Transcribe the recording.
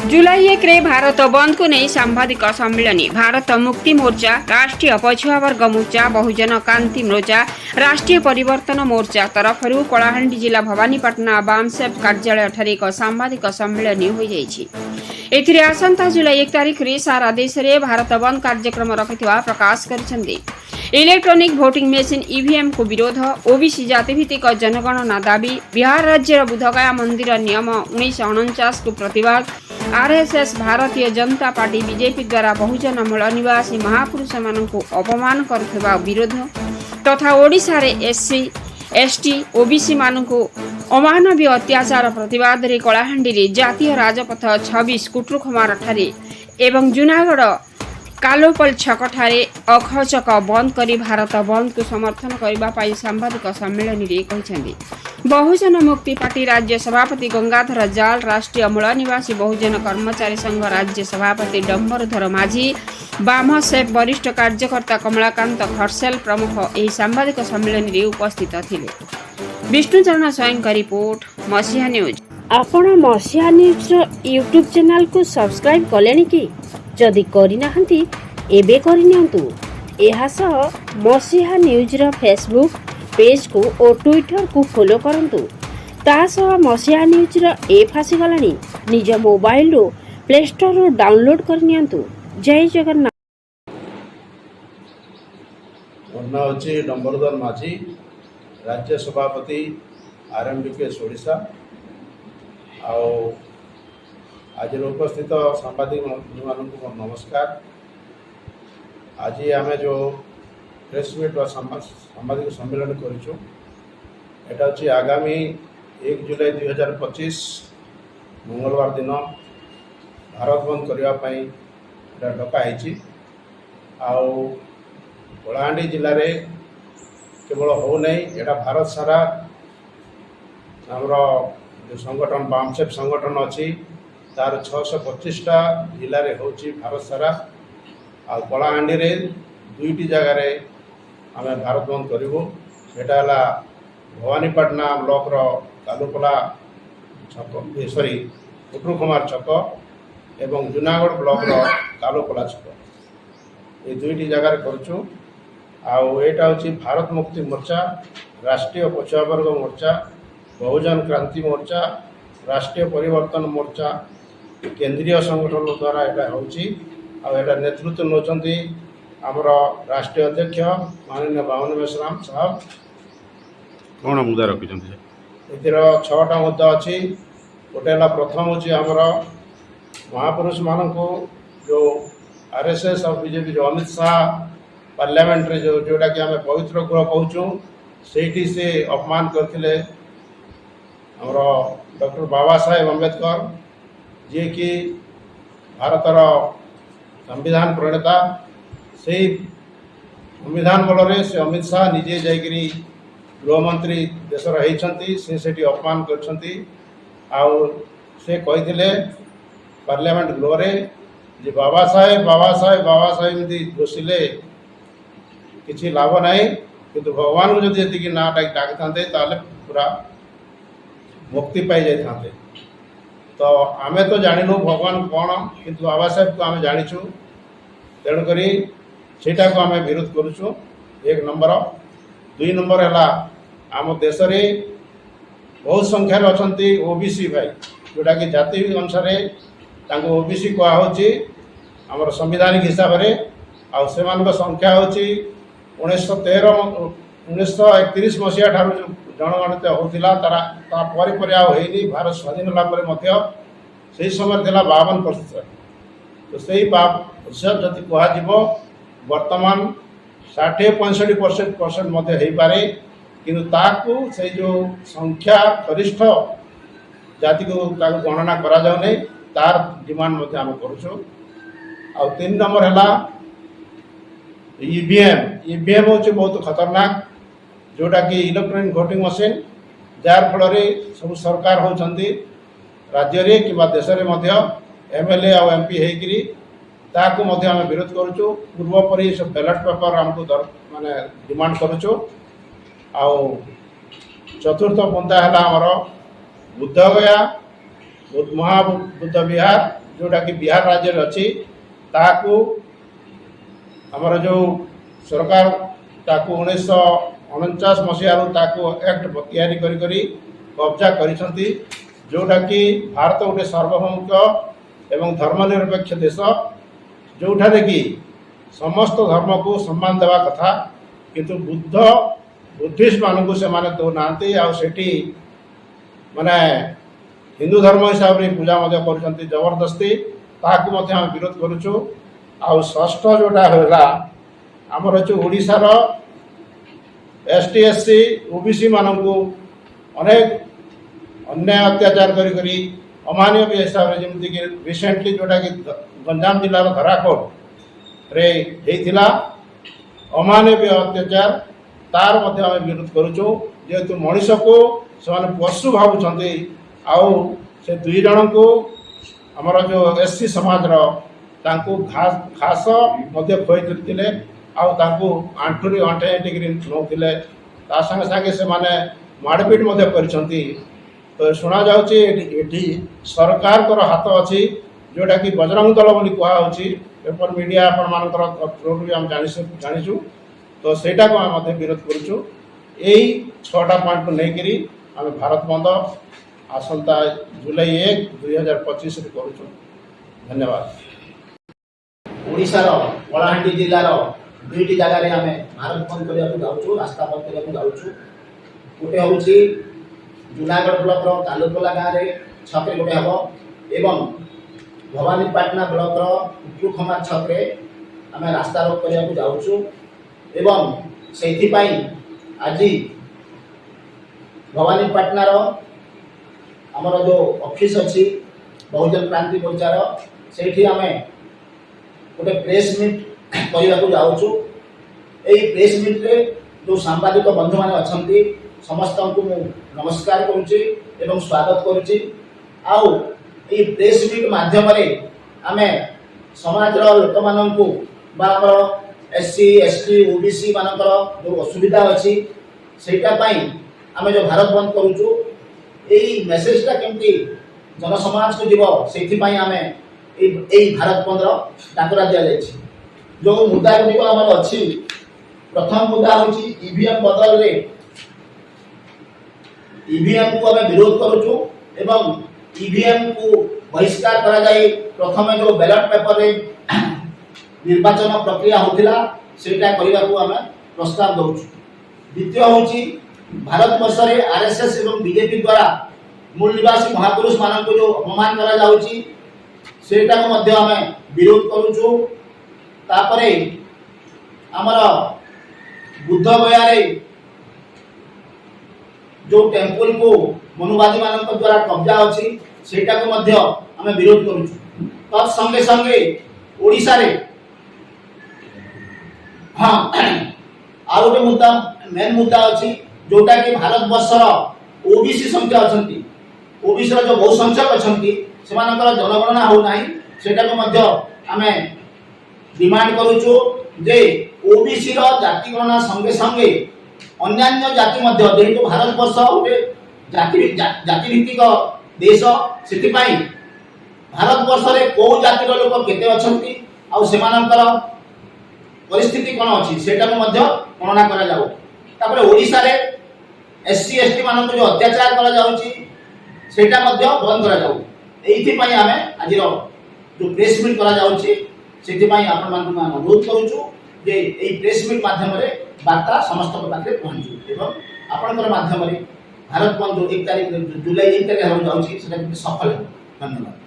जुलाई 1 रे भारत बंद को नहीं सांबादिक सम्मेलन। भारत मुक्ति मोर्चा, राष्ट्रीय पछुआ वर्ग मोर्चा, बहुजन क्रांति मोर्चा, राष्ट्रीय परिवर्तन मोर्चा तरफ कलाहांडी जिला भवानीपाटना बामसेफ कार्यालय ठारे एक सांबादिक सम्मेलन हो जाइछि। एथिरे आसंता जुलाई 1 तारिख रे सारा देश रे भारत बंद कार्यक्रम रखिथिबा प्रकाश करिसेंती। इलेक्ट्रॉनिक भोटिंग मेसिन ईवीएम को विरोध, ओबीसी जातिभित्तिक जनगणना दाबी, बिहार राज्य बुधगया मंदिर नियम 1949 को प्रतिवाद, RSS Bharatiya Janata party BJP द्वारा बहुजन मूल निवासी महापुरुष मानक अपमान करुवा विरोध तथा ओडिशा रे एससी एसटी ओबीसी मानक अमानवीय अत्याचार प्रतिवाद रे कलाहांडी रे जातीय राजपथ 26 कुटुरखमार ठारे एवं जूनागढ़ कालोपल छक ठारे अखचक बंद करी भारत बंद को समर्थन करने सांबादिक सम्मेलन में कहते। बहुजन मुक्ति पार्टी राज्य सभापति गंगाधर जाल, राष्ट्रीय मूल निवासी बहुजन कर्मचारी संघ राज्य सभापति डम्बरधर माझी, बामसेफ वरिष्ठ कार्यकर्ता कमलाकांत खरसेल प्रमुख यह सांबादिक सम्मेलन में उपस्थित थिले। विष्णुचरण स्वयं का रिपोर्ट, मसीहा न्यूज। आपण मसीहा न्यूज यूट्यूब चैनल को सब्सक्राइब कलेनी कि जदि करिनाहंती एबे करिनियंतु। एहा सह मसीहा न्यूज रो फेसबुक पेज को और ट्विटर को फॉलो करंतु। ता सह मसीहा न्यूज रो ऐप आसी गलानी। निज मोबाइल रो प्ले स्टोर रो डाउनलोड करनियंतु। जय जगन्नाथ। मोर होची डम्बरधर माझी, राज्य सभापति आरएमडीके ओडिशा। आज उपस्थित सांबादिक मानक नमस्कार। आज आम जो प्रेस मीट सांबादिक सम्मेलन कर आगामी 1 जुलाई 2025 मंगलवार दिन भारत बंद करने डकाई। कलाहांडी जिले में केवल हो नहीं, यहाँ भारत सारा आमर जो संगठन बामसेफ संगठन अच्छी तार 625टा जिले में हो भारत सारा। आ कलाहांडी रे 2टी जगार आम भारत बंद करूँ। सेटा भवानीपाटना ब्लॉक रो कालुपला छक सॉरी कुटुरखमार छक एवं जूनागढ़ ब्लॉक रो कालुपला छक, ये 2टी जगार करूँ। आटा हूँ भारत मुक्ति मोर्चा, राष्ट्रीय पछुआ वर्ग मोर्चा, बहुजन क्रांति मोर्चा, राष्ट्रीय परिवर्तन मोर्चा केंद्रीय संगठन द्वारा यहाँ होता नेतृत्व नौकरी आमर राष्ट्रीय अध्यक्ष माननीय बावन मेश्राम साहब। कौन मुद्दा रखी एतिर 6टा मुद्दा अच्छी। गोटे प्रथम हूँ आमर महापुरुष मानक जो आरएसएस और बीजेपी जो अमित शाह पार्लियामेंट रे जोटा कि आम पवित्र गृह कहूँ से से अपमान करते आमर डॉक्टर बाबा साहेब अम्बेडकर जी कि भारतर संविधान प्रणेता। से संविधान बल से अमित शाह निजे जाकरी गृहमंत्री देशर होती से अपमान कर पार्लियामेंट गृह रे बाबा साहेब एमती घोषिले किसी लाभ ना, किंतु भगवान को जब ये ना डाकी था पूरा मुक्ति पाई जाते। तो आमे तो जानिनु भगवान कौन, किंतु बाबा साहेब को आम जाचु। तेणुक सेटा को आम विरोध करुचु 1 नंबर। 2 नंबर है आम देश में बहुत संख्यार अच्छा ओबीसी भाई जोटा कि जाति अनुसार ओबीसी कहुच्छी आमर संविधानिक हिसाब से। आम संख्या हूँ 1931 मसीहा ठार जो जनगणित होता तापर भारत स्वाधीन से समय 52%। तो से 52% जदि कह बर्तमान 60-65% हो पारे, किंतु से जो संख्या गरिष्ठ जाति को गणना करा जाउ नहीं तार डिमांड आम करुँ। 3 नंबर है ईवीएम हूँ बहुत खतरनाक जोटा कि इलेक्ट्रॉनिक भोटिंग मशीन जार फल सब सरकार होती राज्य रे कि देश में एमएलए और एमपी होकर आम विरोध करुँ। पूर्वपरी सब बैलेट पेपर आमको माने डिमांड करुँ। चतुर्थ पंथा है आमर बुद्धगया महाबुद्ध विहार जोटाकि बिहार राज्य अच्छी ताकू आमर जो सरकार ताकू 1949 मसीह एक्ट तैयारी करी कब्जा करिसंती जोटा कि भारत गोटे सार्वभौमिक एवं धर्मनिरपेक्ष देश जोठारे कि समस्त धर्म को सम्मान देवा कथा किंतु बुद्धिस्ट मान को से माने दो नांती आ सेठी माने हिंदू धर्म हिसाब रे पूजा मध्य करूछंती जबरदस्ती ताकू मध्य हम विरोध करूछु। आ षष्ठ जोटा होला हमर जो ओडिसा रो एसटी एससी ओबीसी मान को अनेक अन्याय अत्याचार करी अमानवीय भी हिसाब से जमी कि रिसेंटली जोटा कि गंजाम जिलार धराकोट रे हेतिला अमानवीय अत्याचार तार मध्य आम विरोध करुचु जेहेतु मनीष को से पशु भावुंट आउ से दुई जन को आमर जो एससी समाज घास खुआई आंठुरी अंठाई टिक नौले ता संगे संगे से माने मारपिट करिसंती। तो शुणा जाउची एठी सरकार कर हाथ अच्छी जोटा कि बजरंग दल बोली कहुच्छी पेपर मीडिया आपण मानकर थ्रू भी हम जानिछु तो सेटा को हम विरोध करूछु। यही 6टा पॉइंट को लेकरी आम भारत बंद आसंता जुलाई 1 2025 रे करूछु। धन्यवाद। ओडिशार कलाहांडी जिल्लार दुईटी जगार आम भारत बंद करने जाऊँ रास्ता बंद करने जाऊँ गोटे हूँ जूनागढ़ ब्लॉक तालुकला गाँव में छक गोटे हम एवं भवानीपाटना ब्लॉक उपुखमा छक आम रास्ता रोक करने जाऊँ एवं से आज भवानीपाटनार आमर जो ऑफिस अच्छी बहुजन क्रांति मोर्चार से आम गोटे प्रेस मीट करने जाऊँ। यही प्रेस मीट रे जो सांबादिक बंधु मैंने अच्छा समस्त को नमस्कार करुच्ची एवं स्वागत करुच्ची। आउ ये प्रेस मीट माध्यम आम समाज लोक मानू एससी एसटी ओबीसी मानकर जो असुविधा अच्छी सेटापाई आम जो भारत बंद करुचु यही मेसेजटा केमती जनसमाज को जीव से आम यही भारत बंद डाकरा दि जाए। जो मुद्दा गुड़िक आम अच्छी प्रथम मुद्दा हूँ ईवीएम बदल रे ईवीएम को आम विरोध करुचु एवं ईवीएम को बहिष्कार करा जाए। प्रथम जो बैलेट पेपर रे निर्वाचन प्रक्रिया होतिला सेटा करने को आम प्रस्ताव दौचु। द्वितीय हूँ भारत वर्ष रे आरएसएस एवं बीजेपी द्वारा मूल निवासी महापुरुष मान को जो अपमान करा जाउची सेटा को मध्य आम विरोध करुचु। तापरे आमर बुद्ध गया रे जो टेम्पल को मनुवादी मान द्वारा कब्जा अच्छी सेटा को मध्य आम विरोध करुचु। तत्संगे संगे ओडिशा रे हाँ आ गोटे मुद्दा मेन मुद्दा अच्छी जोटा कि भारत वर्षर ओबीसी संख्या अच्छा ओबीसी जो बहुसंख्यक अच्छा से जनगणना हो ना सेटा को मध्य आम डिमांड करुचु जे ओबीसी जाति गणना संगे संगे अन्यान्य जाति मध्य जेहेतु भारत वर्ष गोटे जाति भित्तिक देश से भारत वर्ष रे को जातिर लोक केते अछंती आ सेमानकर परिस्थिति कौन अच्छी सेटा को मध्य गणना करा जाऊ। तापर ओडिशा रे एससी एसटी मान जो अत्याचार करा जाउची सेटा मध्य बंद करा जाऊ। एथि पई आमे आज जो प्रेस मीट करा जाउची सेथि पई आपण मान अनुरोध करूछु जे एई प्रेस मीट माध्यम रे वार्ता समस्त पाखे पहुंचू एवं आपणकर माध्यम रे भारत बंद 1 तारिख जुलाई 1 तारिख हम जाउची सेटा सफल। धन्यवाद।